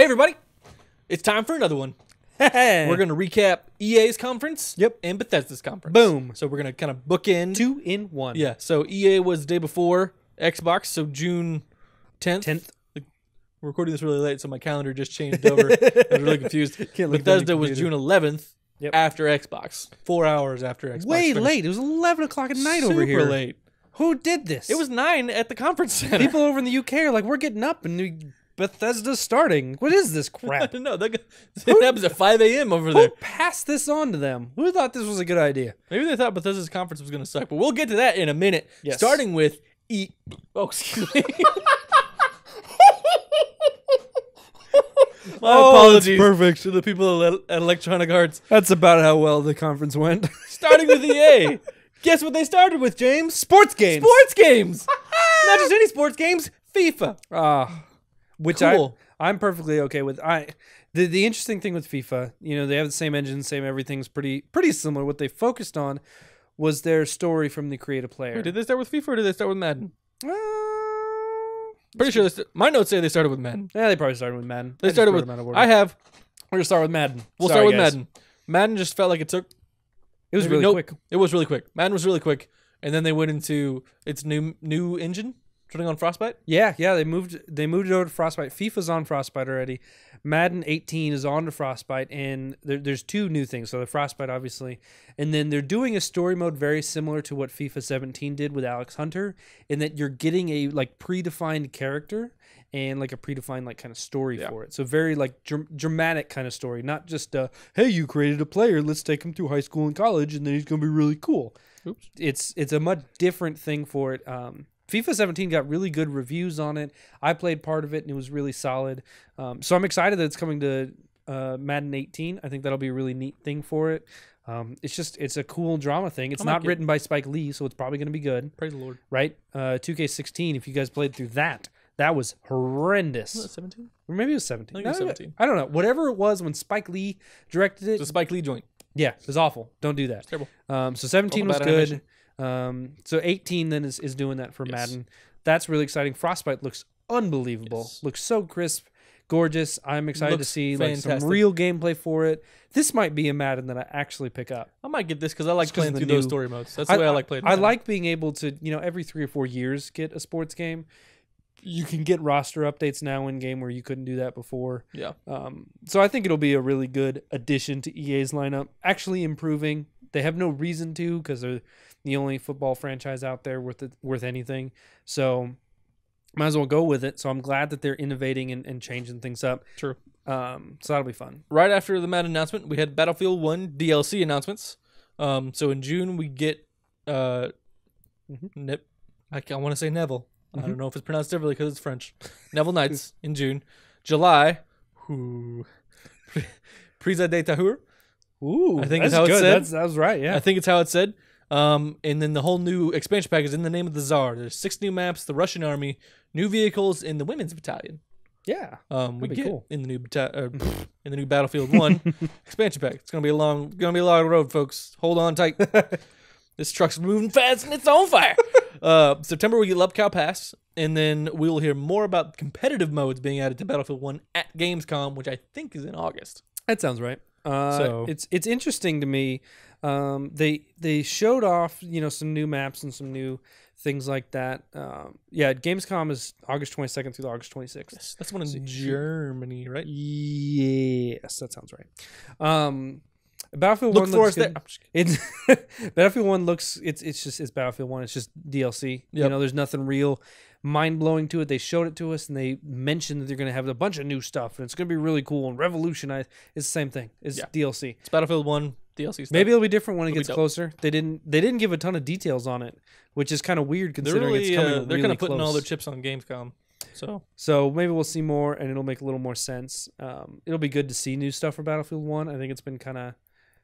Hey everybody, it's time for another one. We're going to recap EA's conference and Bethesda's conference. Boom. So we're going to kind of bookend. 2 in 1. Yeah, so EA was the day before Xbox, so June 10th. We're recording this really late, so my calendar just changed over. I was really confused. Bethesda was June 11th after Xbox. 4 hours after Xbox. Way finished. late. It was 11 o'clock at night over here. Super late. Who did this? It was 9 at the conference center. People over in the UK are like, we're getting up and Bethesda's starting. What is this crap? No, it happens at 5 a.m. over there. Who passed this on to them? Who thought this was a good idea? Maybe they thought Bethesda's conference was going to suck, but we'll get to that in a minute. Yes. Starting with Oh, excuse me. My apologies perfect. to the people at Electronic Arts. That's about how well the conference went. Starting with EA. Guess what they started with, James? Sports games. Sports games. Not just any sports games, FIFA. Which cool. I'm perfectly okay with. The interesting thing with FIFA, they have the same engine, same everything's pretty similar. What they focused on was their story from the creative player. Wait, did they start with FIFA or did they start with Madden? Pretty sure my notes say they started with Madden. Yeah, they probably started with Madden. They started with. We're gonna start with Madden. We'll start with Madden. Madden just felt like it took. It was really quick. It was really quick. Madden was really quick, and then they went into its new engine, running on Frostbite. Yeah. They moved it over to Frostbite. FIFA's on Frostbite already. Madden 18 is on to Frostbite, and there's 2 new things. So the Frostbite, obviously, and then they're doing a story mode very similar to what FIFA 17 did with Alex Hunter, in that you're getting a predefined character and a predefined kind of story for it. So very dramatic kind of story, not just hey, you created a player, let's take him through high school and college, and then he's gonna be really cool. Oops. It's a much different thing for it. FIFA 17 got really good reviews on it. I played part of it, and it was really solid. So I'm excited that it's coming to Madden 18. I think that'll be a really neat thing for it. It's a cool drama thing. It's not written by Spike Lee, so it's probably going to be good. Praise the Lord. Right? 2K16, if you guys played through that was horrendous. Was it 17? Or maybe it was 17. I think it was 17. I don't know. Whatever it was when Spike Lee directed it. It's a Spike Lee joint. Yeah, it was awful. Don't do that. It's terrible. So 17 was good. Animation. So 18 then is doing that for Madden. That's really exciting. Frostbite looks unbelievable. Yes. Looks so crisp, gorgeous. I'm excited to see some fantastic. real gameplay for it. This might be a Madden that I actually pick up. I might get this because I like playing through those story modes. That's the way I like playing. I like being able to, every 3 or 4 years get a sports game. You can get roster updates now in game where you couldn't do that before. Yeah. So I think it'll be a really good addition to EA's lineup. Actually improving. They have no reason to because they're the only football franchise out there worth anything. So might as well go with it. So I'm glad that they're innovating and changing things up. True. So that'll be fun. Right after the Madden announcement, we had Battlefield 1 DLC announcements. So in June, we get I want to say Neville. I don't know if it's pronounced differently because it's French. Neville Knights in June. July, Prisa de Tahur. Ooh, I think that's how it's said. That was right, yeah. I think it's how it's said. And then the whole new expansion pack is in the name of the Tsar. There's 6 new maps, the Russian army, new vehicles, and the women's battalion. Yeah, we get cool. in the new Battlefield 1 expansion pack. It's gonna be a long road, folks. Hold on tight. This truck's moving fast and it's on fire. September we get Lubcow Pass, and then we will hear more about competitive modes being added to Battlefield 1 at Gamescom, which I think is in August. That sounds right. So it's interesting to me. They showed off some new maps and some new things like that. Gamescom is August 22nd through August 26th. Yes, that's one in Germany, right? Yes, that sounds right. Battlefield 1 looks good. Battlefield 1 looks it's Battlefield 1. It's just DLC. Yep. There's nothing real mind-blowing to it. They showed it to us and they mentioned that they're going to have a bunch of new stuff and it's going to be really cool and revolutionize. It's the same thing. It's DLC. It's Battlefield 1 DLC stuff. Maybe it'll be different when it gets closer. They didn't give a ton of details on it, which is kind of weird considering it's coming they're really kind of putting close. all their chips on Gamescom. So maybe we'll see more and it'll make a little more sense. It'll be good to see new stuff for Battlefield 1. I think it's been kind of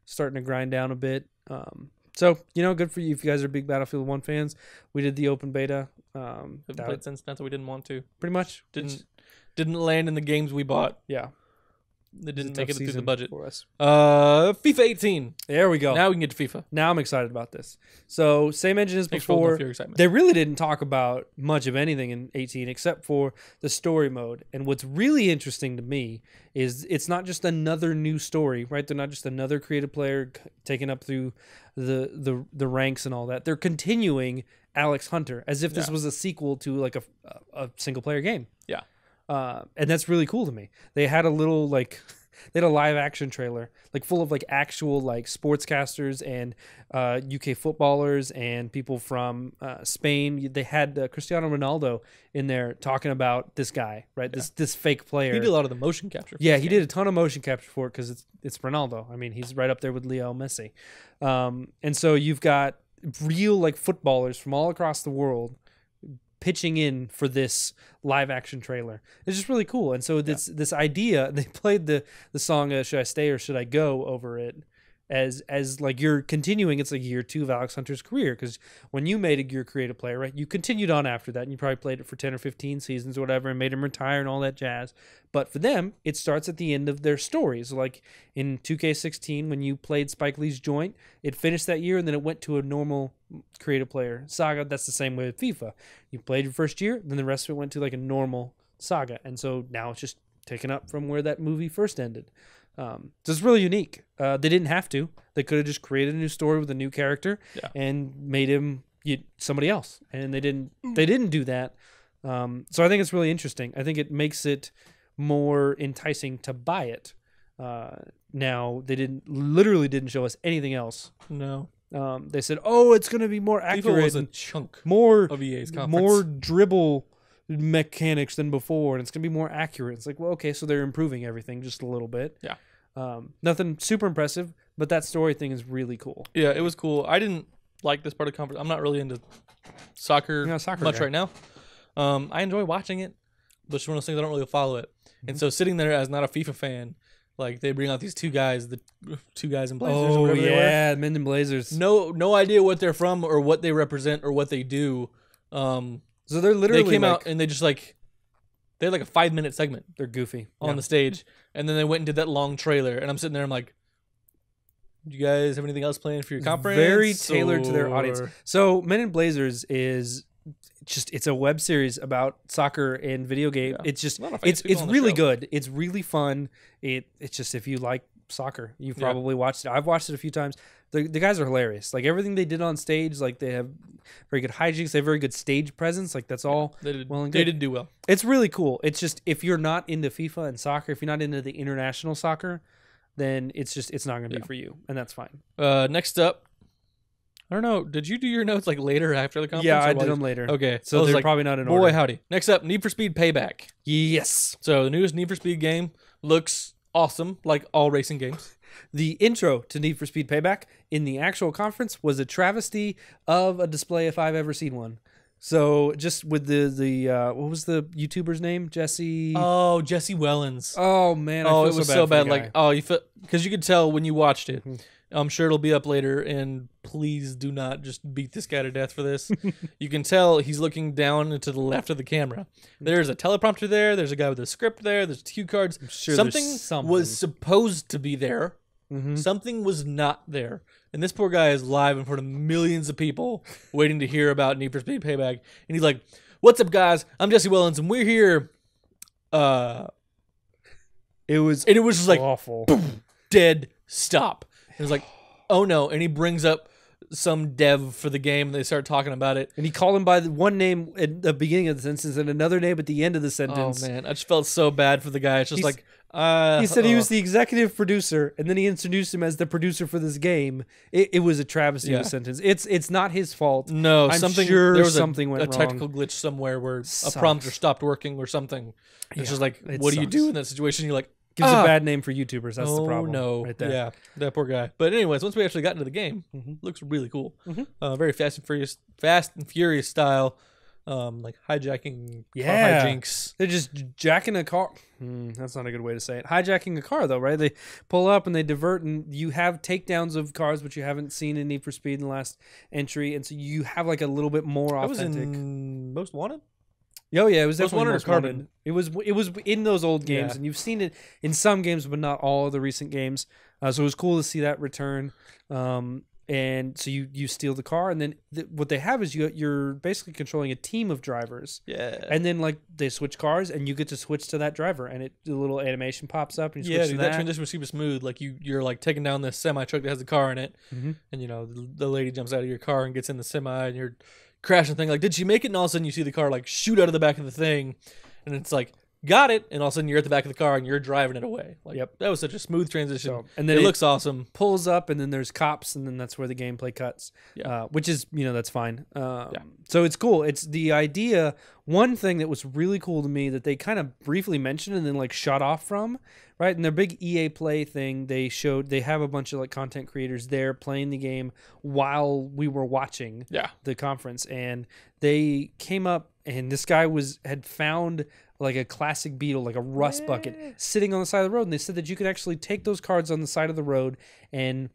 starting to grind down a bit. So, good for you if you guys are big Battlefield 1 fans. We did the open beta. Haven't played since. That's what we didn't want to. Pretty much. Didn't land in the games we bought. Yeah. They didn't make it through the budget. for us. FIFA 18. There we go. Now we can get to FIFA. Now I'm excited about this. So same engine as Thanks for holding before. off your excitement. They really didn't talk about much of anything in 18 except for the story mode. And what's really interesting to me is it's not just another new story, right? They're not just another creative player taken up through the ranks and all that. They're continuing Alex Hunter as if this was a sequel to like a single player game. Yeah. And that's really cool to me. They had a little they had a live action trailer like full of like actual like sportscasters and UK footballers and people from Spain. They had Cristiano Ronaldo in there talking about this guy, right? This fake player. He did a lot of the motion capture. Yeah, he did a ton of motion capture for it because it's Ronaldo. I mean, he's right up there with Leo Messi. And so you've got real like footballers from all across the world pitching in for this live action trailer. It's just really cool. And so this idea, they played the song Should I Stay or Should I Go over it as like you're continuing. It's like year 2 of Alex Hunter's career, because when you made your creative player, right, you continued on after that and you probably played it for 10 or 15 seasons or whatever and made him retire and all that jazz. But for them, it starts at the end of their stories. Like in 2K16, when you played Spike Lee's Joint, it finished that year and then it went to a normal creative player saga. That's the same way with FIFA. You played your first year, then the rest of it went to like a normal saga. And so now it's just taken up from where that movie first ended. So it's really unique. They didn't have to. They could have just created a new story with a new character and made him somebody else. And they didn't do that. So I think it's really interesting. I think it makes it more enticing to buy it. Now they literally didn't show us anything else. No. They said, "Oh, it's going to be more accurate. FIFA was a chunk more of EA's conference. More dribble mechanics than before, and it's going to be more accurate." It's like, well, okay, so they're improving everything just a little bit. Yeah. Nothing super impressive, but that story thing is really cool. Yeah, it was cool. I didn't like this part of the conference. I'm not really into soccer much guy. right now. I enjoy watching it, but it's one of those things I don't really follow it. And so sitting there as not a FIFA fan, like they bring out these two guys in Blazers. Oh, or whatever yeah, Men in Blazers. No idea what they're from or what they represent or what they do. So they're literally they came out and they just like they had like a 5-minute segment. They're goofy on the stage, and then they went and did that long trailer. And I'm sitting there, I'm like, "Do you guys have anything else planned for your conference?" Very tailored to their audience. So Men in Blazers is it's a web series about soccer and video game. Yeah. It's just it's really good. It's really fun. It's just if you like soccer, you've probably watched it. I've watched it a few times. The guys are hilarious. Like everything they did on stage, like they have very good hijinks. They have very good stage presence. Like that's all well and good. They did do well. It's really cool. It's just if you're not into FIFA and soccer, if you're not into the international soccer, then it's not going to be for you, and that's fine. Next up, I don't know. Did you do your notes like later after the conference? Yeah, I did them later. Okay, so they're probably not in order. Boy, howdy. Next up, Need for Speed Payback. Yes. So the newest Need for Speed game looks awesome, like all racing games. The intro to Need for Speed Payback in the actual conference was a travesty of a display if I've ever seen one. So just with the what was the YouTuber's name? Jesse. Oh, Jesse Wellens. Oh man, I feel it was so bad. Like you feel because you could tell when you watched it. I'm sure it'll be up later, and please do not just beat this guy to death for this. You can tell he's looking down to the left of the camera. There's a teleprompter there. There's a guy with a script there. There's cue cards. Sure something was supposed to be there. Something was not there. And this poor guy is live in front of millions of people waiting to hear about Need for Speed Payback. And he's like, "What's up, guys? I'm Jesse Wellens, and we're here." It was just like awful. Boom, dead stop. It was like, oh no. And he brings up some dev for the game and they start talking about it. And he called him by one name at the beginning of the sentence and another name at the end of the sentence. Oh man, I just felt so bad for the guy. It's just he said he was the executive producer, and then he introduced him as the producer for this game. It was a travesty of a sentence. It's not his fault. No, I'm something sure there was something went a wrong. technical glitch somewhere where a prompter stopped working or something. It's just like, what do you do in that situation? You're like, gives a bad name for YouTubers. That's the problem. No, right there. Yeah, that poor guy. But anyways, once we actually got into the game, looks really cool. Very Fast and Furious style, like hijacking car hijinks. They're just jacking a car. That's not a good way to say it. Hijacking a car, though, right? They pull up and they divert, and you have takedowns of cars, which you haven't seen in Need for Speed in the last entry, and so you have like a little bit more authentic. That was in Most Wanted. Oh yeah, it was Most definitely Wanted or Most Carbon? Wanted. It was in those old games, Yeah. and you've seen it in some games, but not all of the recent games. So it was cool to see that return. And so you steal the car, and then what they have is you're basically controlling a team of drivers. Yeah. And then like they switch cars, and you get to switch to that driver, and the little animation pops up, and you switch to dude, that transition was super smooth. Like you're like taking down this semi truck that has a car in it, Mhm. and you know the lady jumps out of your car and gets in the semi, and you're crashing the thing. Like, did she make it? And all of a sudden you see the car like shoot out of the back of the thing, and it's like, got it, and all of a sudden you're at the back of the car and you're driving it away. Like, Yep. that was such a smooth transition. So, and then it looks awesome. Pulls up, and then there's cops, and then that's where the gameplay cuts. Yeah. Which is, that's fine. So it's cool. It's the idea. One thing that was really cool to me that they kind of briefly mentioned and then like shut off from, right? In their big EA Play thing, they have a bunch of like content creators there playing the game while we were watching the conference, and they came up, and this guy had found like a classic Beetle, like a rust bucket sitting on the side of the road. And they said that you could actually take those cards on the side of the road and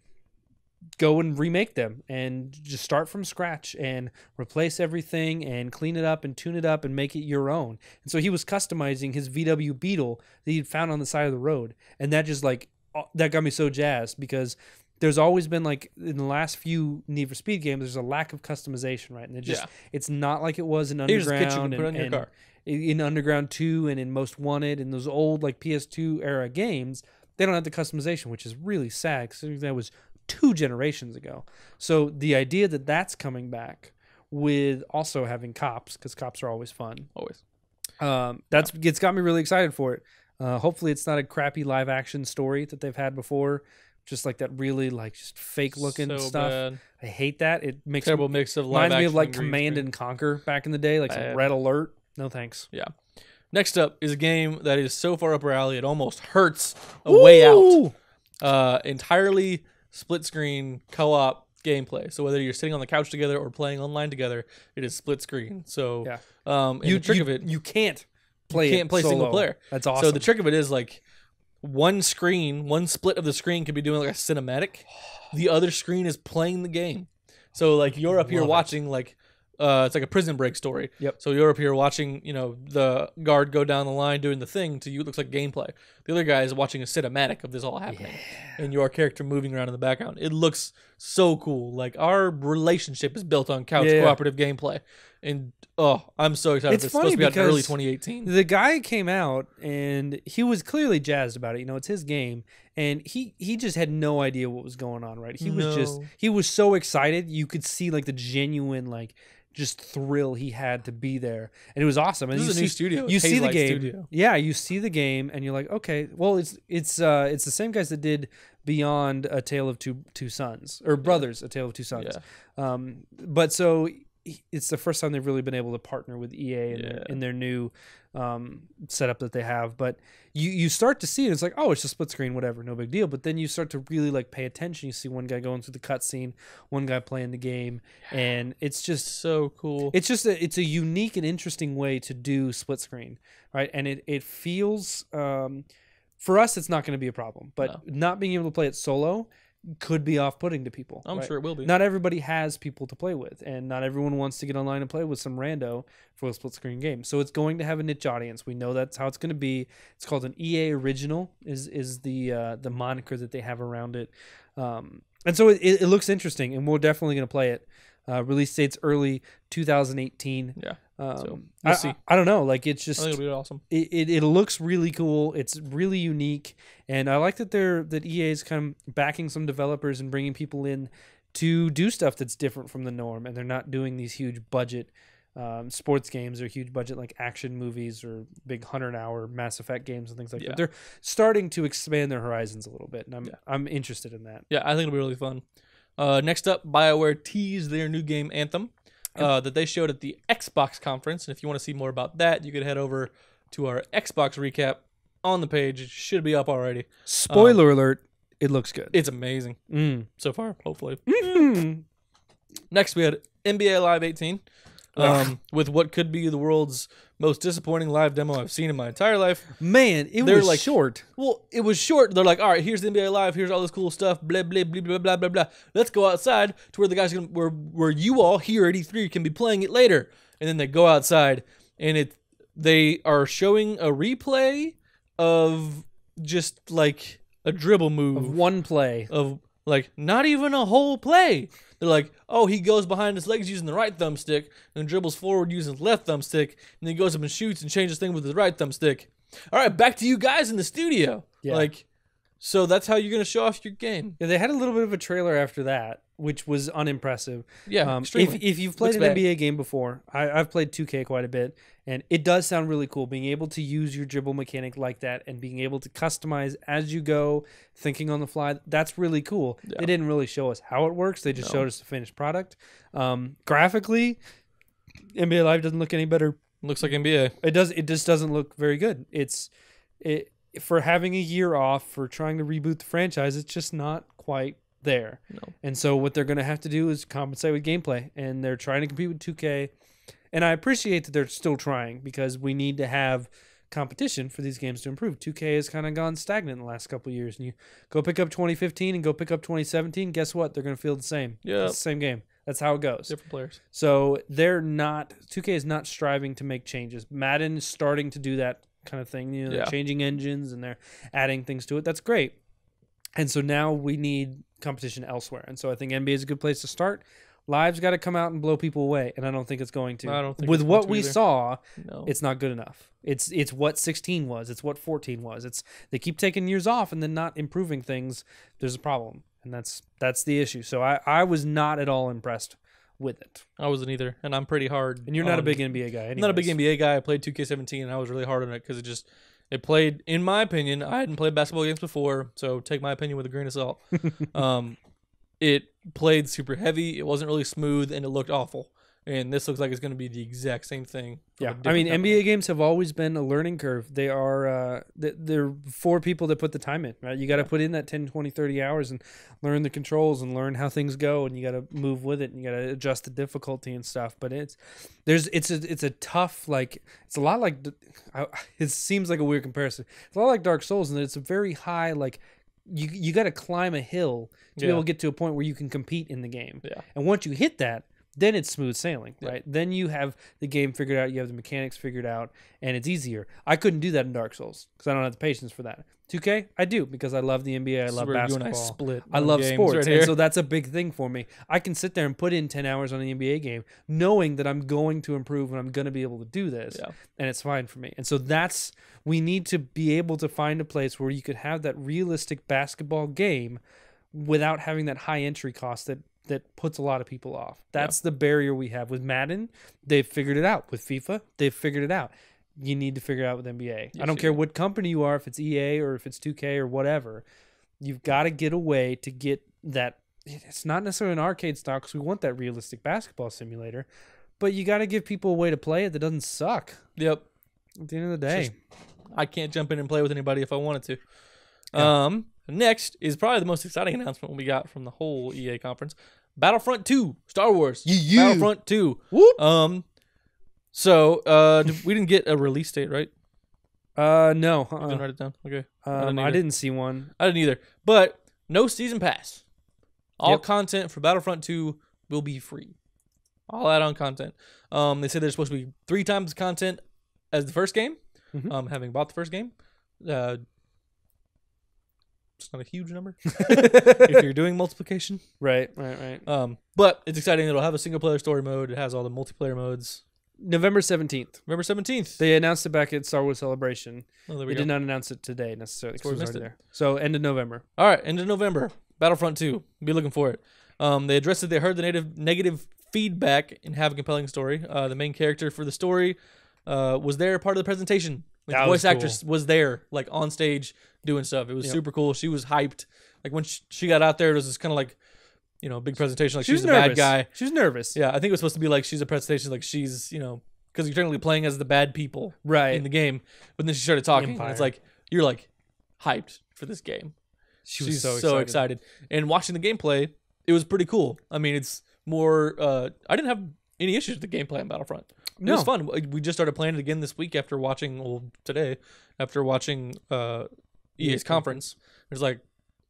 go and remake them and just start from scratch and replace everything and clean it up and tune it up and make it your own. And so he was customizing his VW Beetle that he'd found on the side of the road. And that just like, that got me so jazzed, because there's always been like in the last few Need for Speed games, there's a lack of customization, right? And it's not like it was in Here's a kit you Underground can put on your car. In Underground 2 and in Most Wanted and those old like PS2 era games. They don't have the customization, which is really sad because that was 2 generations ago. So the idea that that's coming back with also having cops, because cops are always fun. Always. It's got me really excited for it. Hopefully it's not a crappy live action story that they've had before. Just like that really like just fake looking So stuff. bad. I hate that. It makes Terrible mix of live reminds me action of like and green Command screen. and Conquer back in the day, like some Bad. Red Alert. No thanks. Yeah. Next up is a game that is so far up our alley, it almost hurts a way out. Entirely split screen co-op gameplay. So whether you're sitting on the couch together or playing online together, it is split screen. So the trick of it, you can't play play solo. single player. That's awesome. So the trick of it is like one split of the screen could be doing like a cinematic. The other screen is playing the game. So like you're up here watching like it's like a Prison Break story. Yep. So you're up here watching, the guard go down the line doing the thing. To you, it looks like gameplay. The other guy is watching a cinematic of this all happening, and your character moving around in the background. It looks so cool. Like our relationship is built on couch cooperative gameplay, and I'm so excited. It's It's supposed to be out in funny early because 2018. The guy came out and he was clearly jazzed about it. It's his game, and he just had no idea what was going on. Right? He was so excited. You could see like the genuine like just thrill he had to be there, and it was awesome. And This is a new studio. You It's see the Hazelight game, Studio. you see the game, and you're like, okay, well, it's the same guys that did Beyond A Tale of Two Sons, or Brothers, A Tale of Two Sons. But so it's the first time they've really been able to partner with EA in their new setup that they have. But you start to see it. It's like, oh, it's a split screen, whatever, no big deal. But then you start to really like pay attention. You see one guy going through the cutscene, one guy playing the game, and it's just so cool. It's just it's a unique and interesting way to do split screen, right? And it feels for us, it's not going to be a problem. But not being able to play it solo could be off-putting to people. I'm sure it will be. Not everybody has people to play with, and not everyone wants to get online and play with some rando for a split-screen game. So it's going to have a niche audience. We know that's how it's going to be. It's called an EA Original is the moniker that they have around it. And so it looks interesting, and we're definitely going to play it. Release date's early 2018. Yeah. So we'll see. I don't know. Like it's just, I think it'll be awesome. It looks really cool. It's really unique, and I like that that EA is kind of backing some developers and bringing people in to do stuff that's different from the norm, and they're not doing these huge budget sports games or huge budget like action movies or big 100-hour Mass Effect games and things like that. They're starting to expand their horizons a little bit, and I'm interested in that. Yeah, I think it'll be really fun. Next up, BioWare teased their new game Anthem that they showed at the Xbox conference. And if you want to see more about that, you could head over to our Xbox recap on the page. It should be up already. Spoiler alert, it looks good. It's amazing so far, hopefully. Next, we had NBA Live 18 with what could be the world's most disappointing live demo I've seen in my entire life. Man, They're was like, short. Well, it was short. They're like, all right, here's the NBA Live. Here's all this cool stuff. Blah, blah, blah, blah, blah, blah, blah. Let's go outside to where the guys where you all here at E3 can be playing it later. And then they go outside, and they are showing a replay of just like a dribble move Of one play. of like not even a whole play. They're like, oh, he goes behind his legs using the right thumbstick and dribbles forward using his left thumbstick, and then he goes up and shoots and changes things with his right thumbstick. All right, back to you guys in the studio. Yeah. Like, so that's how you're gonna show off your game. Yeah, they had a little bit of a trailer after that, which was unimpressive. Yeah, extremely. If you've played Looks an bad. NBA game before, I've played 2K quite a bit, and it does sound really cool. Being able to use your dribble mechanic like that and being able to customize as you go, thinking on the fly, that's really cool. Yeah. They didn't really show us how it works. They just No. showed us the finished product. Graphically, NBA Live doesn't look any better. Looks like NBA. It just doesn't look very good. For having a year off, for trying to reboot the franchise, it's just not quite there. No. And so what they're going to have to do is compensate with gameplay, and they're trying to compete with 2K. And I appreciate that they're still trying, because we need to have competition for these games to improve. 2K has kind of gone stagnant in the last couple of years, and you go pick up 2015 and go pick up 2017, guess what? They're going to feel the same. Yep. It's the same game. That's how it goes. Different players. So 2K is not striving to make changes. Madden is starting to do that kind of thing. You know, Yeah. they're changing engines and they're adding things to it. That's great. And so now we need competition elsewhere. And so I think NBA is a good place to start. Live's got to come out and blow people away, and I don't think it's going to. I don't think With it's what going to we either. saw, No. it's not good enough. It's what 16 was. It's what 14 was. They keep taking years off and then not improving things. There's a problem, and that's the issue. So I was not at all impressed with it. I wasn't either, and I'm pretty hard. And you're not a on- big NBA guy. I'm not a big anyways. NBA guy. I played 2K17, and I was really hard on it because it played, in my opinion, I hadn't played basketball games before, so take my opinion with a grain of salt. It played super heavy. It wasn't really smooth, and it looked awful. And this looks like it's going to be the exact same thing. from a Yeah, I different mean, company. NBA games have always been a learning curve. They are they're for people that put the time in, right? You got to put in that 10, 20, 30 hours and learn the controls and learn how things go, and you got to move with it, and you got to adjust the difficulty and stuff. But it's a tough, like, it's a lot like, it seems like a weird comparison. It's a lot like Dark Souls, and it's a very high, like, you got to climb a hill to be Yeah. able to get to a point where you can compete in the game. Yeah. And once you hit that, then it's smooth sailing, Yeah. right? Then you have the game figured out, you have the mechanics figured out, and it's easier. I couldn't do that in Dark Souls because I don't have the patience for that. 2K, I do, because I love the NBA, I This is love where you and basketball. I split. I on love games sports, right and here. so that's a big thing for me. I can sit there and put in 10 hours on an NBA game, knowing that I'm going to improve and I'm going to be able to do this, Yeah. and it's fine for me. And so we need to be able to find a place where you could have that realistic basketball game without having that high entry cost that puts a lot of people off. That's the barrier we have with Madden. They've figured it out. With FIFA, they've figured it out. You need to figure it out with NBA. Yes, I don't you care do. what company you are, if it's EA or if it's 2K or whatever. You've got to get a way to get that. It's not necessarily an arcade style because we want that realistic basketball simulator, but you got to give people a way to play it that doesn't suck. Yep. At the end of the day, I can't jump in and play with anybody if I wanted to. Yeah. Next is probably the most exciting announcement we got from the whole EA conference. Battlefront 2, Star Wars. Yeah. Battlefront 2. Whoop. So we didn't get a release date, right? No, You didn't write it down. Okay. didn't I either. didn't see one. I didn't either. But no season pass. All Yep. content for Battlefront 2 will be free. All add-on content. They said there's supposed to be 3 times the content as the first game. Mhm. Having bought the first game, it's not a huge number if you're doing multiplication. Right. But it's exciting. It'll have a single-player story mode. It has all the multiplayer modes. November 17th. November 17th. They announced it back at Star Wars Celebration. Oh, there They we go. did not announce it today necessarily. That's where we 'cause it was missed already there. So end of November. All right, end of November. Battlefront 2. Be looking for it. They addressed it. They heard the negative feedback and have a compelling story. The main character for the story was there, part of the presentation. Like, That the was voice actress was there, like on stage doing stuff. It was Yep. super cool. She was hyped. Like when she got out there, it was just kind of like, big presentation. Like She she's was the nervous. bad guy. She was nervous. Yeah, I think it was supposed to be like she's a presentation, like she's, because you're technically playing as the bad people Right. in the game. But then she started talking, and Empire. it's like you're like hyped for this game. She was She's so excited. And watching the gameplay, it was pretty cool. I mean, it's more. I didn't have any issues with the gameplay on Battlefront. It was fun. We just started playing it again this week after watching. Today, after watching EA's conference, it was like,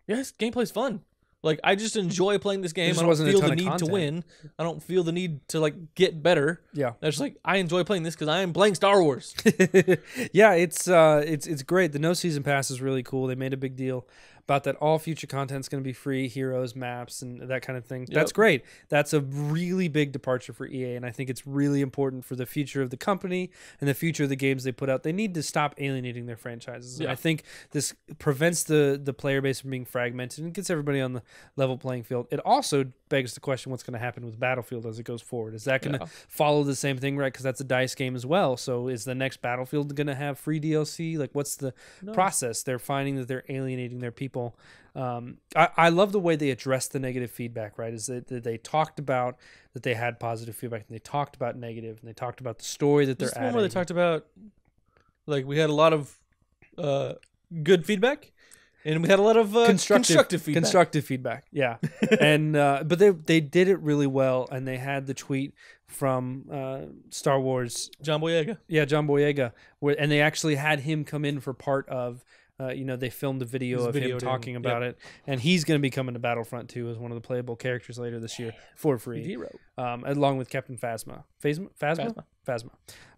yes, gameplay's fun. Like, I just enjoy playing this game. just I don't wasn't a feel ton the of need to content. win. I don't feel the need to like get better. Yeah. I just like I enjoy playing this because I am playing Star Wars. Yeah, it's great. The no season pass is really cool. They made a big deal about that. All future content's going to be free, heroes, maps, and that kind of thing. Yep. That's great. That's a really big departure for EA, and I think it's really important for the future of the company and the future of the games they put out. They need to stop alienating their franchises. Yeah. I think this prevents the player base from being fragmented and gets everybody on the level playing field. It also begs the question, what's going to happen with Battlefield as it goes forward? Is that going to follow the same thing, right? Because that's a DICE game as well. So is the next Battlefield going to have free DLC? Like, what's the process? They're finding that they're alienating their people. I love the way they addressed the negative feedback, right? Is that they talked about that they had positive feedback, and they talked about negative, and they talked about the story that they're This is the adding. one where they talked about, like, we had a lot of good feedback, and we had a lot of constructive feedback. Constructive feedback, yeah. And but they did it really well, and they had the tweet from Star Wars, John Boyega. yeah, John Boyega, and they actually had him come in for part of. They filmed a video of him talking about it, and he's going to be coming to Battlefront 2 as one of the playable characters later this year for free, along with Captain Phasma. Phasma.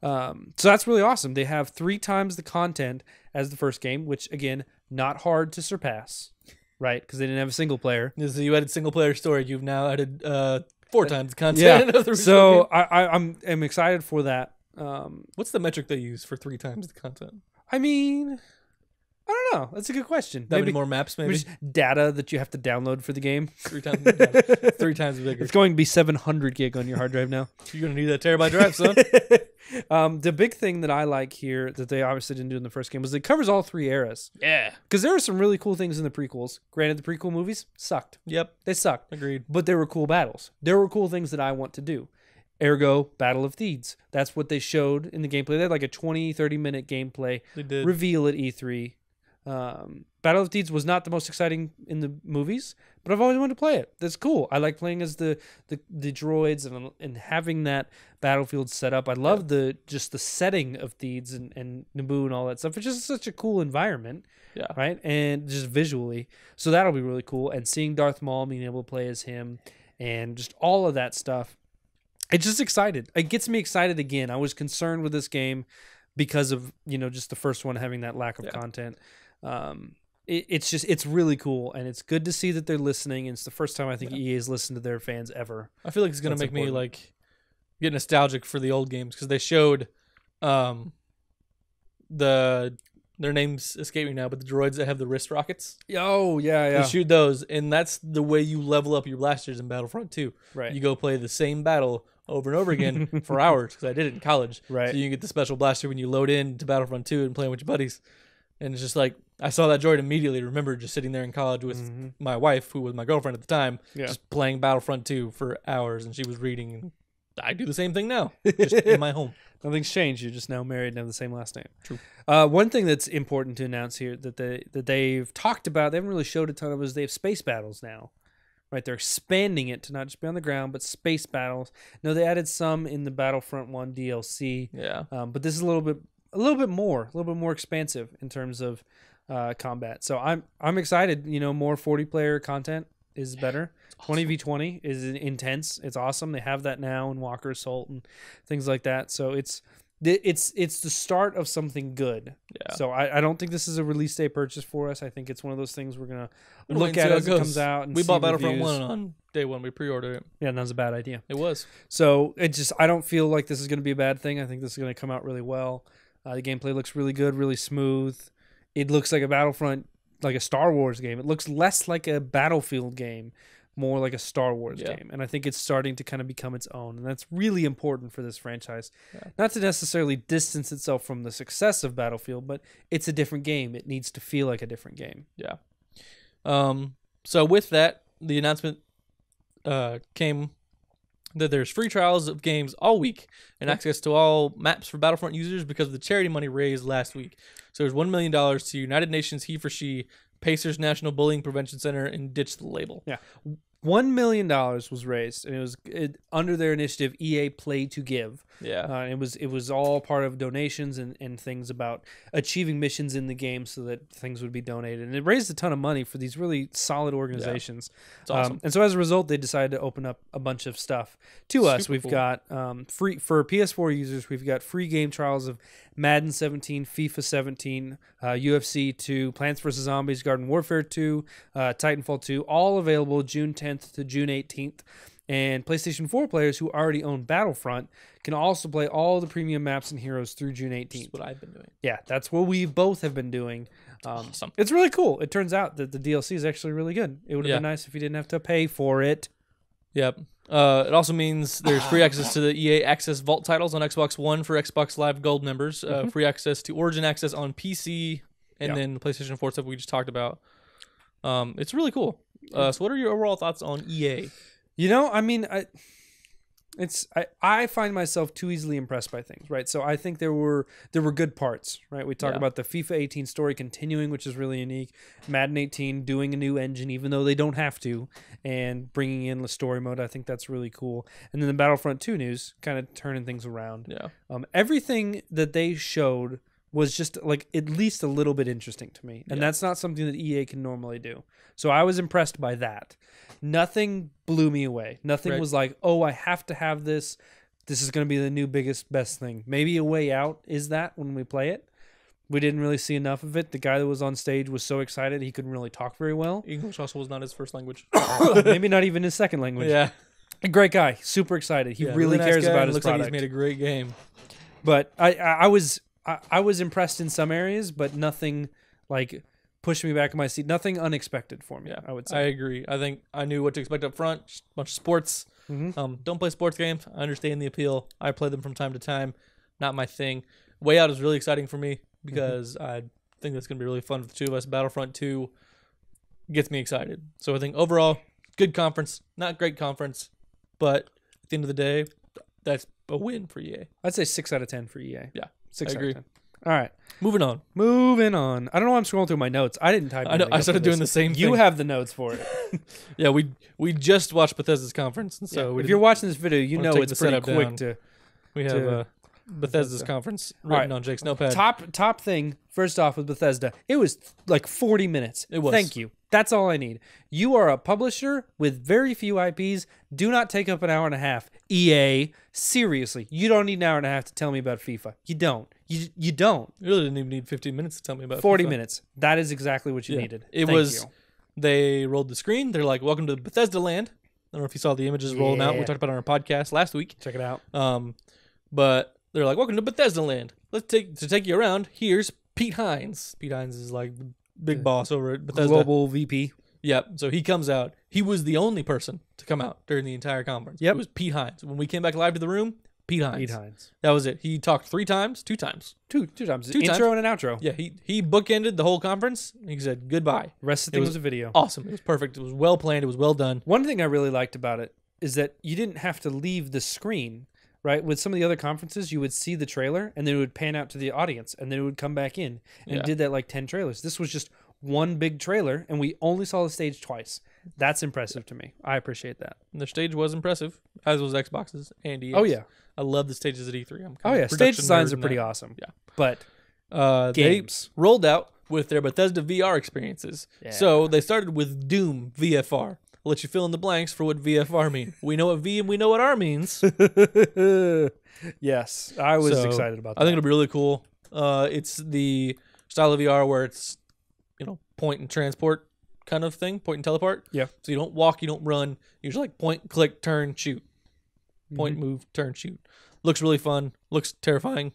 So that's really awesome. They have 3 times the content as the first game, which again, not hard to surpass, right? Because they didn't have a single player. So you added single player story. You've now added 4 times the content. Yeah. Of the So I'm excited for that. What's the metric they use for 3 times the content? I mean, I don't know. That's a good question. That many more maps, maybe? Just data that you have to download for the game. 3 times, 3 times bigger. It's going to be 700 gig on your hard drive now. You're going to need that terabyte drive, son. The big thing that I like here that they obviously didn't do in the first game was it covers all 3 eras. Yeah. Because there are some really cool things in the prequels. Granted, the prequel movies sucked. Yep. They sucked. Agreed. But there were cool battles. There were cool things that I want to do. Ergo, Battle of Thieves. That's what they showed in the gameplay. They had like a 20, 30-minute gameplay reveal at E3. Battle of Thieves was not the most exciting in the movies, but I've always wanted to play it. That's cool. I like playing as the droids and having that battlefield set up. I love the setting of Thieves and Naboo and all that stuff. It's just such a cool environment. Yeah. Right? And just visually. So that'll be really cool. And seeing Darth Maul, being able to play as him and just all of that stuff. It's just excited. It gets me excited again. I was concerned with this game because of, just the first one having that lack of content. It's really cool, and it's good to see that they're listening. And it's the first time I think EA has listened to their fans ever. I feel like it's gonna make me like get nostalgic for the old games because they showed their names escape me now, but the droids that have the wrist rockets. Oh yeah. You shoot those, and that's the way you level up your blasters in Battlefront 2. Right. You go play the same battle over and over again for hours because I did it in college. Right. So you can get the special blaster when you load in to Battlefront 2 and playing with your buddies. And it's just like, I saw that droid immediately. Remember just sitting there in college with my wife, who was my girlfriend at the time, just playing Battlefront 2 for hours, and she was reading. And I do the same thing now, just in my home. Nothing's changed. You're just now married and have the same last name. True. One thing that's important to announce here that they've talked about, they haven't really showed a ton of, is they have space battles now. Right, they're expanding it to not just be on the ground, but space battles. No, they added some in the Battlefront 1 DLC. Yeah. But this is a little bit more expansive in terms of combat. So I'm excited. More 40-player content is better. Awesome. 20v20 is intense. It's awesome. They have that now in Walker Assault and things like that. So it's the start of something good. Yeah. So I don't think this is a release day purchase for us. I think it's one of those things we're gonna look at as it comes out. And we bought Battlefront reviews. 1 on day 1. We pre-ordered it. Yeah, that was a bad idea. It was. So I don't feel like this is going to be a bad thing. I think this is going to come out really well. The gameplay looks really good, really smooth. It looks like a Battlefront, like a Star Wars game. It looks less like a Battlefield game, more like a Star Wars game. And I think it's starting to kind of become its own. And that's really important for this franchise. Yeah. Not to necessarily distance itself from the success of Battlefield, but it's a different game. It needs to feel like a different game. Yeah. So with that, the announcement came that there's free trials of games all week and access to all maps for Battlefront users because of the charity money raised last week. So there's $1 million to United Nations He for She, Pacers National Bullying Prevention Center, and Ditch the Label. Yeah. $1 million was raised, and it was under their initiative EA Play to Give. Yeah. It was all part of donations and things about achieving missions in the game so that things would be donated. And it raised a ton of money for these really solid organizations. Yeah. It's awesome. And so as a result, they decided to open up a bunch of stuff to us. We've got free for PS4 users. We've got free game trials of Madden 17, FIFA 17, UFC 2, Plants vs. Zombies, Garden Warfare 2, Titanfall 2, all available June 10th to June 18th. And PlayStation 4 players who already own Battlefront can also play all the premium maps and heroes through June 18th. That's what I've been doing. Yeah, that's what we both have been doing. Awesome. It's really cool. It turns out that the DLC is actually really good. It would have been nice if you didn't have to pay for it. Yep. It also means there's free access to the EA Access Vault titles on Xbox One for Xbox Live Gold members, free access to Origin Access on PC, and then the PlayStation 4 stuff we just talked about. It's really cool. So what are your overall thoughts on EA? You know, I mean, I find myself too easily impressed by things, right? So I think there were good parts, right? We talk about the FIFA 18 story continuing, which is really unique. Madden 18 doing a new engine, even though they don't have to, and bringing in the story mode. I think that's really cool. And then the Battlefront 2 news, kind of turning things around. Yeah. Everything that they showed was just like at least a little bit interesting to me, and that's not something that EA can normally do. So I was impressed by that. Nothing blew me away. Nothing was like, oh, I have to have this. This is going to be the new biggest, best thing. Maybe A Way Out is that when we play it. We didn't really see enough of it. The guy that was on stage was so excited he couldn't really talk very well. English also was not his first language. Maybe not even his second language. Yeah. A great guy. Super excited. He really cares about his looks product. like he's made a great game. But I was impressed in some areas, but nothing like pushed me back in my seat. Nothing unexpected for me, I would say. I agree. I think I knew what to expect up front. Just a bunch of sports. Don't play sports games. I understand the appeal. I play them from time to time. Not my thing. Way Out is really exciting for me because I think that's going to be really fun for the two of us. Battlefront 2 gets me excited. So I think overall, good conference. Not great conference, but at the end of the day, that's a win for EA. I'd say 6 out of 10 for EA. Yeah, 6 I agree. out of 10. All right. Moving on. I don't know why I'm scrolling through my notes. I didn't type I know. I started doing the same thing. You have the notes for it. Yeah, we just watched Bethesda's conference, and so if you're watching this video, you know take it's the pretty setup quick down. to. we have Bethesda's conference written on Jake's notepad. Top thing, first off, with Bethesda, it was like 40 minutes. It was. Thank you. That's all I need. You are a publisher with very few IPs. Do not take up an hour and a half. EA, seriously, you don't need an hour and a half to tell me about FIFA. You don't. You don't. You really didn't even need 15 minutes to tell me about 40 FIFA. minutes. That is exactly what you needed. It Thank was. you. They rolled the screen. They're like, "Welcome to Bethesda Land." I don't know if you saw the images rolling out. We talked about it on our podcast last week. Check it out. But they're like, "Welcome to Bethesda Land. To take you around. Here's Pete Hines. Pete Hines is like the big boss over at Bethesda. Global VP. Yep. So he comes out. He was the only person to come out during the entire conference. Yep. It was Pete Hines. When we came back live to the room, Pete Hines. Pete Hines. That was it. He talked two times. Two times. Two Intro and an outro. Yeah. He bookended the whole conference. He said goodbye. The rest of the thing was a video. Awesome. It was perfect. It was well planned. It was well done. One thing I really liked about it is that you didn't have to leave the screen, right? With some of the other conferences, you would see the trailer, and then it would pan out to the audience, and then it would come back in. And it did that like 10 trailers. This was just one big trailer, and we only saw the stage twice. That's impressive to me. I appreciate that. And the stage was impressive, as was Xbox's and EA's. Oh, yeah. I love the stages at E3. Stage designs are pretty awesome. Yeah. But games. They rolled out with their Bethesda VR experiences. Yeah. So they started with Doom VFR. I'll let you fill in the blanks for what VFR means. We know what V and we know what R means. Yes. I was excited about that. I think it'll be really cool. It's the style of VR where it's, point and transport kind of thing, point and teleport. Yeah. So you don't walk, you don't run. You're just like point, click, turn, shoot. Point, move, turn, shoot. Looks really fun. Looks terrifying.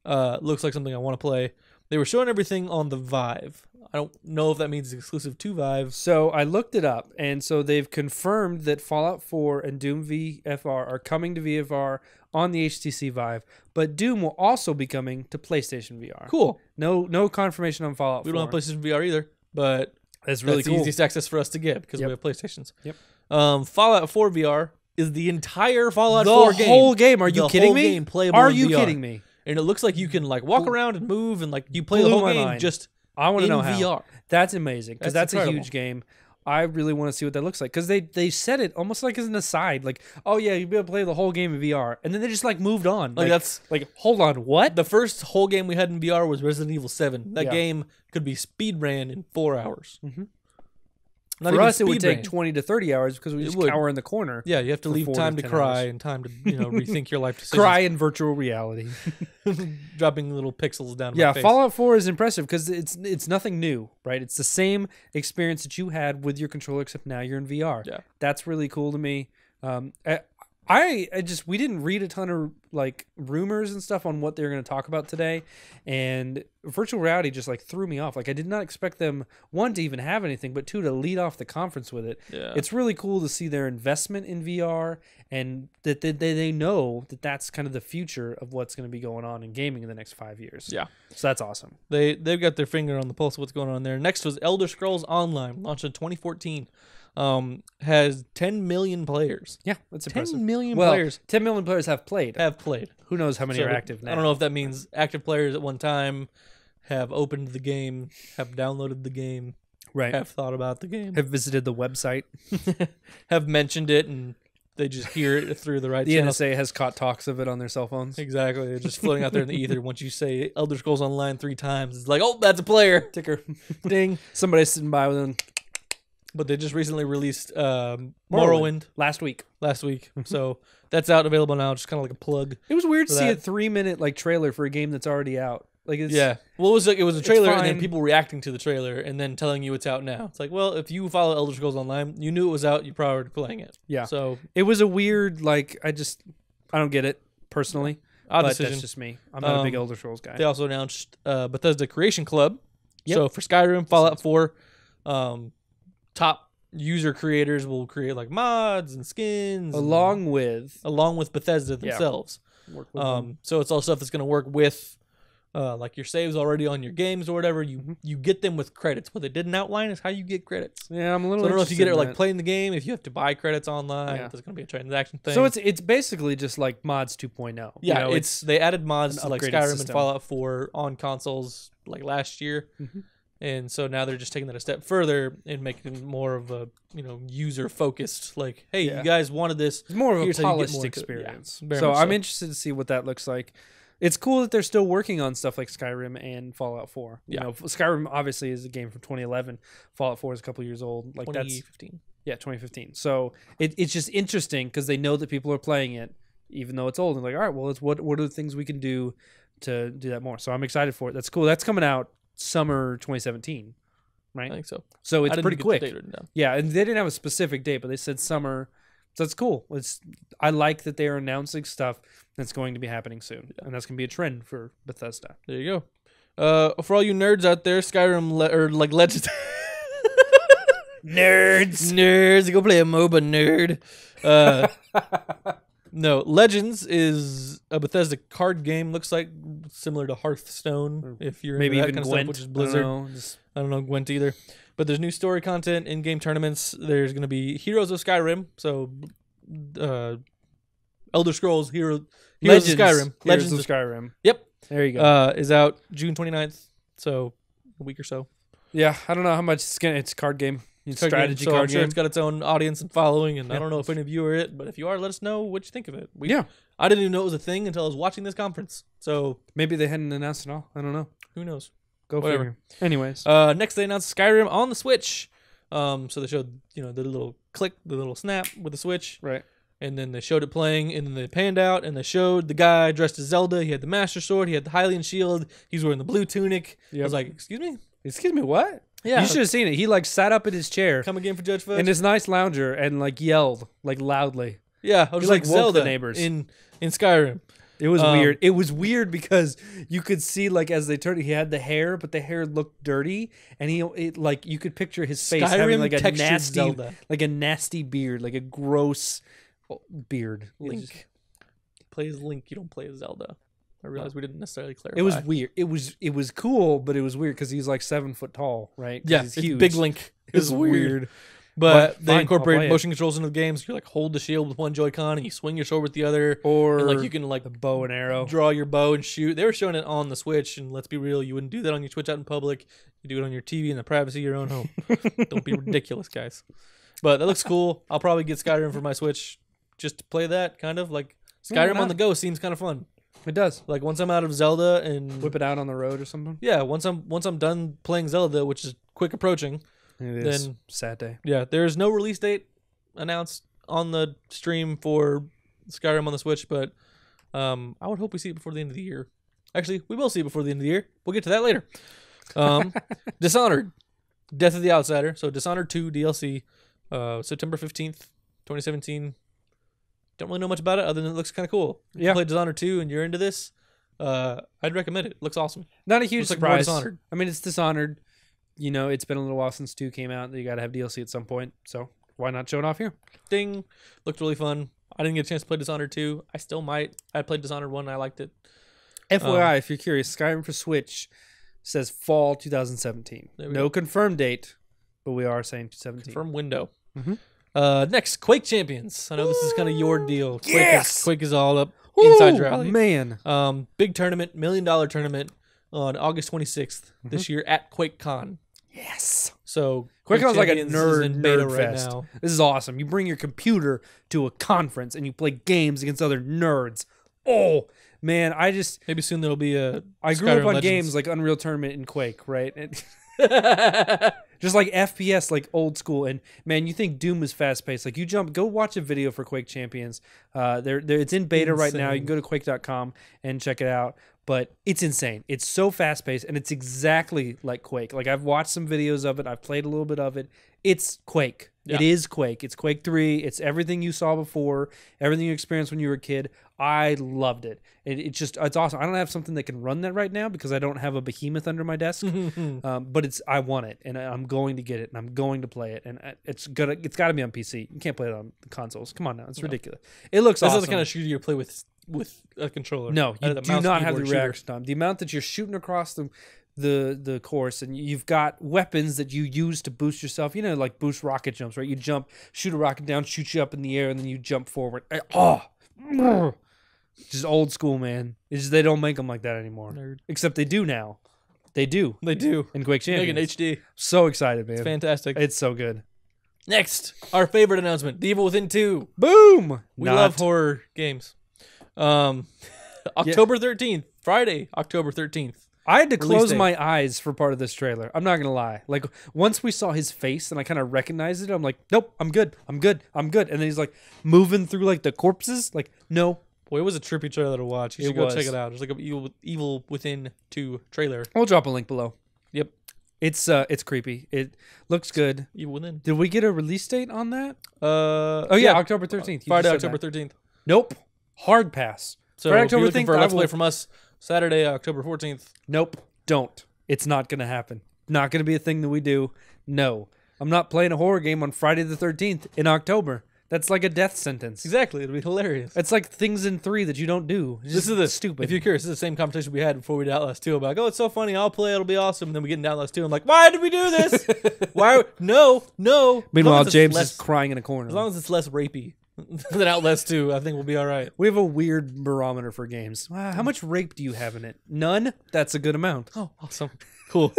Looks like something I want to play. They were showing everything on the Vive. I don't know if that means it's exclusive to Vive. So I looked it up, and so they've confirmed that Fallout 4 and Doom VFR are coming to VFR on the HTC Vive, but Doom will also be coming to PlayStation VR. Cool. No confirmation on Fallout 4. We don't have PlayStation VR either, but that's really cool. The easiest access for us to get because we have PlayStations. Yep. Fallout 4 VR is the entire Fallout 4 game. The whole game. Are you kidding me? Game playable Are in you VR. kidding me? And it looks like you can like walk around and move and like you play the whole game just I want to know VR. how. That's amazing because that's a huge game. I really want to see what that looks like, because they said it almost like as an aside, like, oh yeah, you'll be able to play the whole game in VR, and then they just like moved on. Like that's like, hold on, what? the first whole game we had in VR was Resident Evil 7. That Yeah. game could be speed ran in 4 hours. Mm-hmm. Not For even us, it would speed take ran. 20 to 30 hours because we It just would. cower in the corner. Yeah, you have to for leave 4 time to to 10 cry hours. and time to rethink your life decisions. Cry in virtual reality. Dropping little pixels down. Yeah, my face. Fallout 4 is impressive because it's nothing new, right? It's the same experience that you had with your controller, except now you're in VR. Yeah. That's really cool to me. We didn't read a ton of like rumors and stuff on what they're going to talk about today, and virtual reality just like threw me off. Like I did not expect them, one, to even have anything, but two, to lead off the conference with it. Yeah. It's really cool to see their investment in VR, and that they know that that's kind of the future of what's going to be going on in gaming in the next 5 years. Yeah. So that's awesome. They've got their finger on the pulse of what's going on there. Next was Elder Scrolls Online, launched in 2014. Has 10 million players. Yeah, that's 10 impressive. million Well, players 10 million players have played. have played. Who knows how many So, are active now? I don't know if that means active players at one time have opened the game, have downloaded the game, Right. have thought about the game, Have visited the website. have mentioned it, and they just hear it through the right The channels. NSA has caught talks of it on their cell phones. Exactly. They're just floating out there in the ether. Once you say Elder Scrolls Online 3 times, it's like, oh, that's a player. Ticker. Ding. Somebody's sitting by with them But they just recently released Morrowind last week. last week. So that's out, available now, just kind of like a plug. It was weird to For see a that. 3-minute like trailer for a game that's already out. Like it's Yeah. Well, it was a trailer and then fine. people reacting to the trailer and then telling you it's out now. It's like, well, if you follow Elder Scrolls Online, you knew it was out, you probably were playing it. Yeah. So It was a weird like I don't get it personally. odd But decision. that's just me. I'm not a big Um, Elder Scrolls guy. They also announced Bethesda Creation Club. Yep. So for Skyrim, Fallout 4, top user creators will create like mods and skins Along with along with Bethesda Yeah. themselves. work with them. So it's all stuff that's going to work with like your saves already on your games or whatever. You get them with credits. What they didn't outline is how you get credits. Yeah, I'm a little So I don't know if you get it interested in like that. playing the game, if you have to buy credits online, Yeah. if there's going to be a transaction thing. So it's basically just like mods 2.0. yeah, You know, it's they added mods an to like upgraded Skyrim and system. Fallout 4 on consoles like last year. Mhm. And so now they're just taking that a step further and making it more of a, user focused, like, hey, Yeah. you guys wanted this. It's more of Here's a how you get polished more into it. experience. Yeah, very So much I'm so. interested to see what that looks like. It's cool that they're still working on stuff like Skyrim and Fallout 4. Yeah. You know, Skyrim obviously is a game from 2011. Fallout 4 is a couple years old. Like that's 2015. 2015. So it's just interesting because they know that people are playing it, even though it's old. And like, all right, well, what are the things we can do to do that more? So I'm excited for it. That's cool. That's coming out summer 2017, I right? think so. So I it's didn't pretty get the quick. date written down. Yeah, and they didn't have a specific date, but they said summer. So that's cool. I like that they are announcing stuff that's going to be happening soon, and that's going to be a trend for Bethesda. There you go. For all you nerds out there, Skyrim Legends. Nerds, go play a MOBA, nerd. No, Legends is a Bethesda card game. Looks like similar to Hearthstone, if you're Maybe into that even kind of Gwent, stuff, which is Blizzard. I don't know Gwent either. But there's new story content, in-game tournaments. There's going to be Heroes of Skyrim. So, Elder Scrolls, Heroes of Skyrim. Legends of Skyrim. Yep. There you go. Is out June 29th. So, a week or so. Yeah, I don't know how much it's a card game. It's a strategy So card I'm sure game. it's got its own audience and following, and I Yeah. don't know if any of you are it, but if you are, let us know what you think of it. Yeah. I didn't even know it was a thing until I was watching this conference. So Maybe they hadn't announced it all. I don't know. who knows? Go Whatever. figure. Anyways. Next they announced Skyrim on the Switch. So they showed the little click, the little snap with the Switch, Right. and then they showed it playing, and then they panned out and they showed the guy dressed as Zelda. He had the Master Sword, he had the Hylian shield, he's wearing the blue tunic. I Yep. was like, excuse me? Excuse me, what? Yeah. You should have seen it. He like sat up in his chair Come again for Judge Fudge? in his nice lounger and like yelled like loudly. Yeah, I was He, like like, woke the Zelda neighbors. in Skyrim. It was weird. It was weird because you could see like as they turned, he had the hair, but the hair looked dirty, and you could picture his face having Skyrim like a textured nasty, Zelda. like a nasty beard, like a gross beard. Link. You play as Link, you don't play as Zelda. I realized we didn't necessarily clarify. It was weird. It was cool, but it was weird because he's like 7 foot tall, right? 'Cause Yeah, he's it's huge. big Link. It was weird. But they Fine, I'll incorporate play it. motion controls into the games. You like hold the shield with one Joy-Con and you swing your sword with the other. Or And, like you can like the bow and arrow. draw your bow and shoot. They were showing it on the Switch, and let's be real, you wouldn't do that on your Switch out in public. You do it on your TV in the privacy of your own home. Don't be ridiculous, guys. But that looks cool. I'll probably get Skyrim for my Switch just to play that, kind of like Skyrim on the go seems kind of fun. It does. Like once I'm out of Zelda and Whip it out on the road or something. yeah, once I'm done playing Zelda, which is quick approaching. It is. Then Sad day. yeah, there's no release date announced on the stream for Skyrim on the Switch, but I would hope we see it before the end of the year. Actually, we will see it before the end of the year. We'll get to that later. Dishonored, Death of the Outsider. So Dishonored 2 DLC, September 15th, 2017. Don't really know much about it other than it looks kind of cool. If you play Dishonored 2 and you're into this, I'd recommend it. It looks awesome. Not a huge Looks like more surprise. Dishonored. I mean, it's Dishonored. You know, it's been a little while since 2 came out. You got to have DLC at some point. So why not show it off here? Ding. Looked really fun. I didn't get a chance to play Dishonored 2. I still might. I played Dishonored 1 and I liked it. FYI, if you're curious, Skyrim for Switch says fall 2017. No confirmed date, but we are saying 2017. Confirm window. Mm-hmm. Next, Quake Champions. I know this is kind of your deal. Yes! Quake is all up inside your alley. Man. Big tournament, $1 million tournament on August 26th this year at QuakeCon. Yes. So QuakeCon is like a Champions is in beta nerd right fest. now. This is awesome. You bring your computer to a conference and you play games against other nerds. Oh, man, Maybe soon there'll be a I grew Skyrim up on Legends. games like Unreal Tournament and Quake, right? Just like FPS, like old school. And man, you think Doom is fast paced. Like go watch a video for Quake Champions. It's in beta right now. You can go to quake.com and check it out. But it's insane. It's so fast paced and it's exactly like Quake. Like I've watched some videos of it. I've played a little bit of it. It's Quake. Yeah. It is Quake. It's Quake 3. It's everything you saw before, everything you experienced when you were a kid. I loved it. It's awesome. I don't have something that can run that right now because I don't have a behemoth under my desk. But I want it, and I'm going to get it, and I'm going to play it, and it's got to be on PC. You can't play it on consoles. Come on now, it's ridiculous. It looks awesome. That's not the kind of shooter you play with a controller. No, you do not have the shooter. reaction time. The amount that you're shooting across the course, and you've got weapons that you use to boost yourself. You know, like boost rocket jumps, right? You jump, shoot a rocket down, shoot you up in the air, and then you jump forward. Just old school, man. It's just they don't make them like that anymore. Nerd. Except they do now. They do. They do. In Quake Champions. Make it HD. So excited, man. It's fantastic. It's so good. Next, our favorite announcement: The Evil Within 2. Boom. We love horror games. October 13th, Friday, October 13th. I had to close my eyes for part of this trailer. I'm not going to lie. Like, once we saw his face and I kind of recognized it, I'm like, nope, I'm good. I'm good. I'm good. And then he's like moving through like the corpses. Like, no. Boy, it was a trippy trailer to watch. You should go check it out. There's like an Evil Within 2 trailer. We'll drop a link below. Yep. It's creepy. It looks good. Evil Within. Did we get a release date on that? Yeah, October 13th. Friday, October 13th. Nope. Hard pass. So Friday, if you're October looking 13th, for a Let's Play from us, Saturday, October 14th. Nope. Don't. It's not going to happen. Not going to be a thing that we do. No. I'm not playing a horror game on Friday the 13th in October. That's like a death sentence. Exactly. It'll be hilarious. It's like things in 3 that you don't do. This is stupid. If you're curious, this is the same conversation we had before we did Outlast 2 about, it's so funny, I'll play, it'll be awesome. And then we get into Outlast 2, I'm like, why did we do this? Why? No. Meanwhile, James is crying in a corner. As long as it's less rapey than Outlast 2, I think we'll be all right. We have a weird barometer for games. How much rape do you have in it? None? That's a good amount. Oh, awesome. Cool.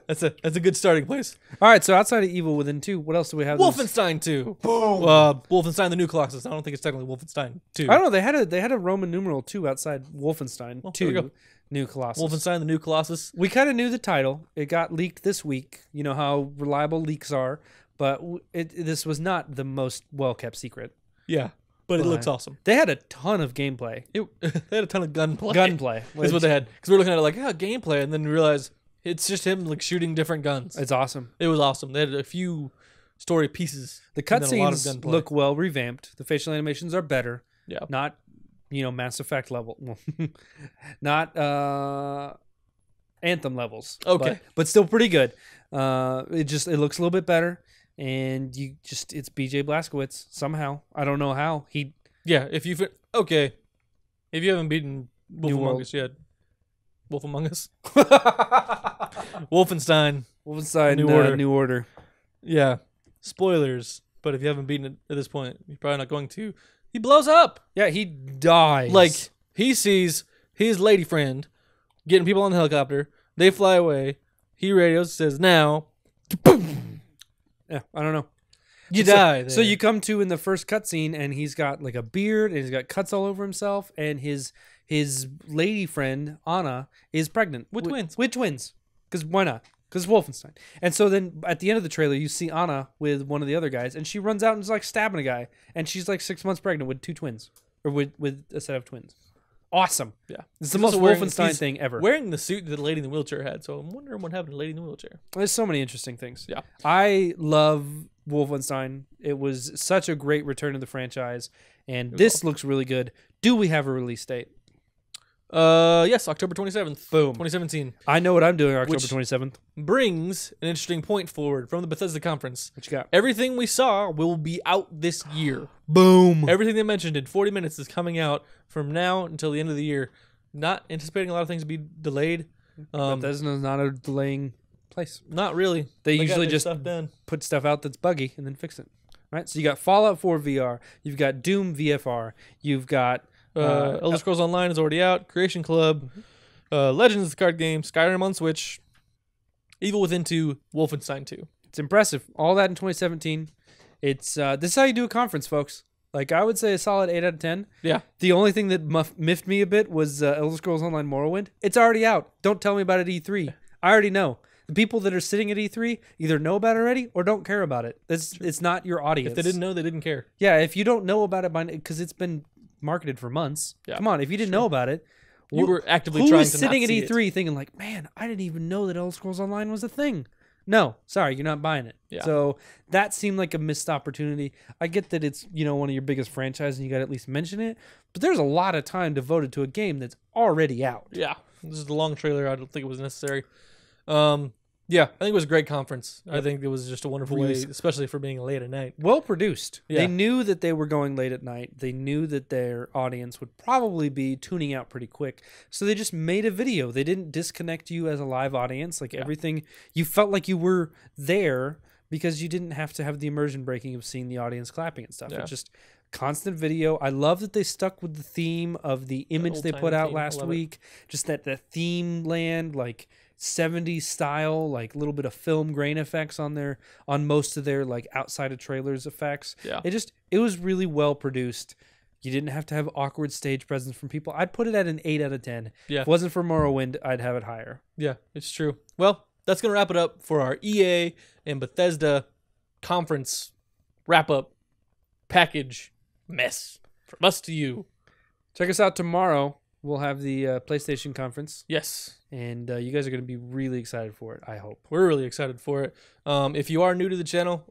That's a good starting place. All right, so outside of Evil Within 2, what else do we have? Wolfenstein 2. Boom. Wolfenstein the New Colossus. I don't think it's technically Wolfenstein 2. I don't know. They had a Roman numeral 2 outside Wolfenstein 2 New Colossus. Wolfenstein the New Colossus. We kind of knew the title. It got leaked this week. You know how reliable leaks are, but this was not the most well-kept secret. Yeah. But it looks awesome. They had a ton of gameplay. They had a ton of gunplay. Gunplay. Is what they had. Because we were looking at it like, gameplay, and then we realized it's just him like shooting different guns. It's awesome. It was awesome. They had a few story pieces. The cutscenes look well revamped. The facial animations are better. Yeah. Not, Mass Effect level. Not Anthem levels. Okay. But still pretty good. It looks a little bit better. And it's BJ Blazkowicz somehow. I don't know how. If you haven't beaten Wolf Among Us yet. Wolf Among Us? Wolfenstein. New Order. Yeah. spoilers, but if you haven't beaten it at this point, you're probably not going to. He blows up. Yeah, he dies. Like, he sees his lady friend getting people on the helicopter. They fly away. He radios, says, now. Boom. Yeah, I don't know. You die there. So you come to in the first cutscene, and he's got like a beard, and he's got cuts all over himself, and his lady friend Anna is pregnant With twins. With twins, because why not? Because Wolfenstein. And so then at the end of the trailer, you see Anna with one of the other guys, and she runs out and is like stabbing a guy, and she's like 6 months pregnant with two twins, or with a set of twins. Awesome. Yeah. It's the most Wolfenstein thing ever. Wearing the suit that the lady in the wheelchair had, so I'm wondering what happened to the lady in the wheelchair. There's so many interesting things. Yeah. I love Wolfenstein. It was such a great return to the franchise, and this looks really good. Do we have a release date? Yes, October 27th. Boom. 2017. I know what I'm doing October 27th. Brings an interesting point forward from the Bethesda Conference. What you got? Everything we saw will be out this year. Boom. Everything they mentioned in 40 minutes is coming out from now until the end of the year. Not anticipating a lot of things to be delayed. Bethesda's not a delaying place. Not really. They got usually their just stuff done. put stuff out that's buggy and then fix it. Right? So you got Fallout 4 VR. You've got Doom VFR. You've got Elder Scrolls Online is already out. Creation Club. Legends, the card game. Skyrim on Switch. Evil Within 2. Wolfenstein 2. It's impressive. All that in 2017. It's this is how you do a conference, folks. Like, I would say a solid 8 out of 10. Yeah. The only thing that miffed me a bit was Elder Scrolls Online Morrowind. It's already out. Don't tell me about it at E3. I already know. The people that are sitting at E3 either know about it already or don't care about it. It's not your audience. If they didn't know, they didn't care. Yeah, if you don't know about it because it's been marketed for months. Yeah. Come on, if you didn't know about it, You were actively who trying was to sitting not at see E3 thinking like, man, I didn't even know that Elder Scrolls Online was a thing. No, sorry, you're not buying it. Yeah. So that seemed like a missed opportunity. I get that it's one of your biggest franchises and you got to at least mention it, but there's a lot of time devoted to a game that's already out. Yeah. This is the long trailer. I don't think it was necessary. Yeah, I think it was a great conference. Yep. I think it was just a wonderful way, especially for being late at night. Well produced. Yeah. They knew that they were going late at night. They knew that their audience would probably be tuning out pretty quick. So they just made a video. They didn't disconnect you as a live audience. Like everything, you felt like you were there because you didn't have to have the immersion breaking of seeing the audience clapping and stuff. Yeah. It's just constant video. I love that they stuck with the theme of the image they put out last week. Just that theme land, like 70s style, like a little bit of film grain effects on most of their like outside of trailers effects. Yeah. It was really well produced. You didn't have to have awkward stage presence from people. I'd put it at an 8 out of 10. Yeah. If it wasn't for Morrowind, I'd have it higher. Yeah, it's true. Well, that's going to wrap it up for our EA and Bethesda conference wrap-up package mess from us to you. Check us out tomorrow. We'll have the PlayStation conference. Yes. And you guys are going to be really excited for it, I hope. We're really excited for it. If you are new to the channel,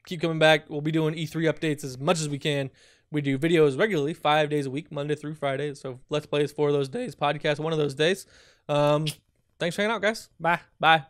keep coming back. We'll be doing E3 updates as much as we can. We do videos regularly, 5 days a week, Monday through Friday. So Let's Play is 4 of those days. Podcast, one of those days. Thanks for hanging out, guys. Bye. Bye.